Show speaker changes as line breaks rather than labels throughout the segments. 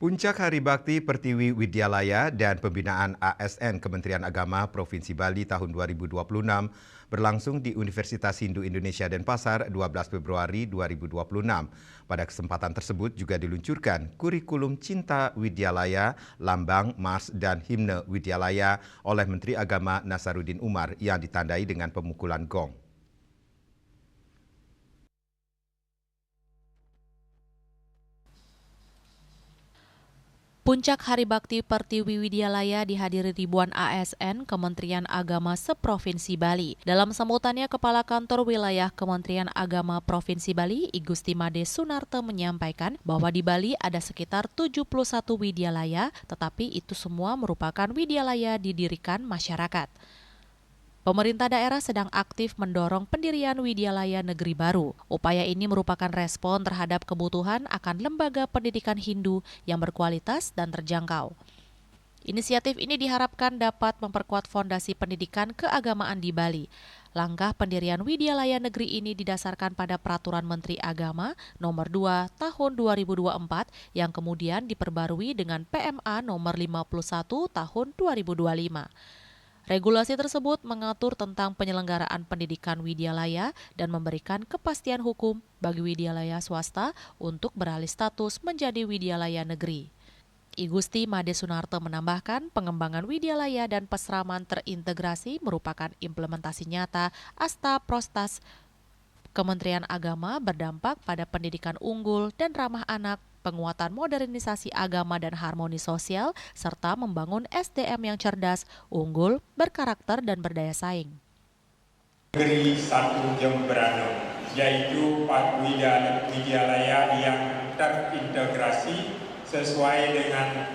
Puncak Hari Bakti Pertiwi Widyalaya dan Pembinaan ASN Kementerian Agama Provinsi Bali tahun 2026 berlangsung di Universitas Hindu Indonesia Denpasar 12 Februari 2026. Pada kesempatan tersebut juga diluncurkan kurikulum Cinta Widyalaya, Lambang, Mars, dan Himne Widyalaya oleh Menteri Agama Nasaruddin Umar yang ditandai dengan pemukulan gong.
Puncak Hari Bakti Pertiwi Widyalaya dihadiri ribuan ASN Kementerian Agama seprovinsi Bali. Dalam sambutannya, Kepala Kantor Wilayah Kementerian Agama Provinsi Bali, I Gusti Made Sunarto menyampaikan bahwa di Bali ada sekitar 71 widyalaya, tetapi itu semua merupakan widyalaya didirikan masyarakat. Pemerintah daerah sedang aktif mendorong pendirian widyalaya negeri baru. Upaya ini merupakan respon terhadap kebutuhan akan lembaga pendidikan Hindu yang berkualitas dan terjangkau. Inisiatif ini diharapkan dapat memperkuat fondasi pendidikan keagamaan di Bali. Langkah pendirian widyalaya negeri ini didasarkan pada Peraturan Menteri Agama Nomor 2 Tahun 2024 yang kemudian diperbarui dengan PMA Nomor 51 Tahun 2025. Regulasi tersebut mengatur tentang penyelenggaraan pendidikan widyalaya dan memberikan kepastian hukum bagi widyalaya swasta untuk beralih status menjadi widyalaya negeri. I Gusti Made Sunarto menambahkan pengembangan widyalaya dan pesraman terintegrasi merupakan implementasi nyata Asta Prostas Kementerian Agama berdampak pada pendidikan unggul dan ramah anak, penguatan modernisasi agama dan harmoni sosial, serta membangun SDM yang cerdas, unggul, berkarakter, dan berdaya saing.
Negeri satu Jemberana, yaitu widyalaya yang terintegrasi sesuai dengan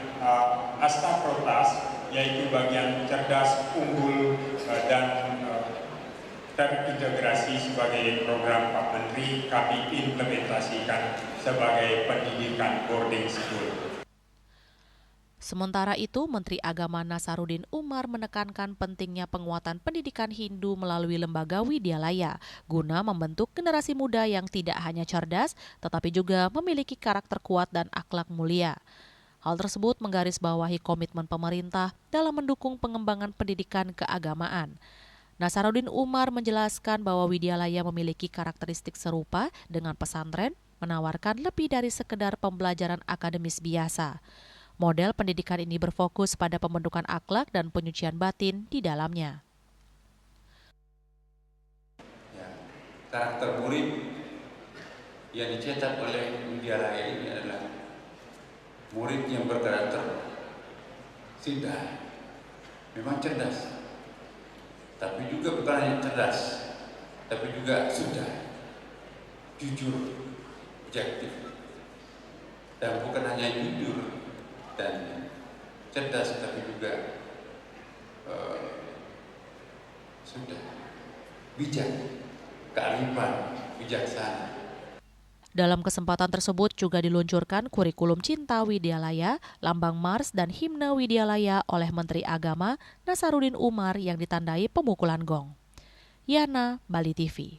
Asta Protas, yaitu bagian cerdas, unggul, dan terintegrasi sebagai program Pak Menteri kami implementasikan sebagai pendidikan boarding school.
Sementara itu, Menteri Agama Nasaruddin Umar menekankan pentingnya penguatan pendidikan Hindu melalui lembaga widyalaya guna membentuk generasi muda yang tidak hanya cerdas, tetapi juga memiliki karakter kuat dan akhlak mulia. Hal tersebut menggarisbawahi komitmen pemerintah dalam mendukung pengembangan pendidikan keagamaan. Nasaruddin Umar menjelaskan bahwa widyalaya memiliki karakteristik serupa dengan pesantren, menawarkan lebih dari sekedar pembelajaran akademis biasa. Model pendidikan ini berfokus pada pembentukan akhlak dan penyucian batin di dalamnya.
Karakter murid yang dicetak oleh widyalaya ini adalah murid yang berkarakter sudah memang cerdas, tapi juga bukan hanya cerdas, tapi juga sudah jujur, objektif, dan bukan hanya jujur dan cerdas, tapi juga sudah bijak, kearifan, bijaksana.
Dalam kesempatan tersebut juga diluncurkan kurikulum Cinta Widyalaya, Lambang Mars, dan Himne Widyalaya oleh Menteri Agama Nasaruddin Umar yang ditandai pemukulan gong. Yana, Bali TV.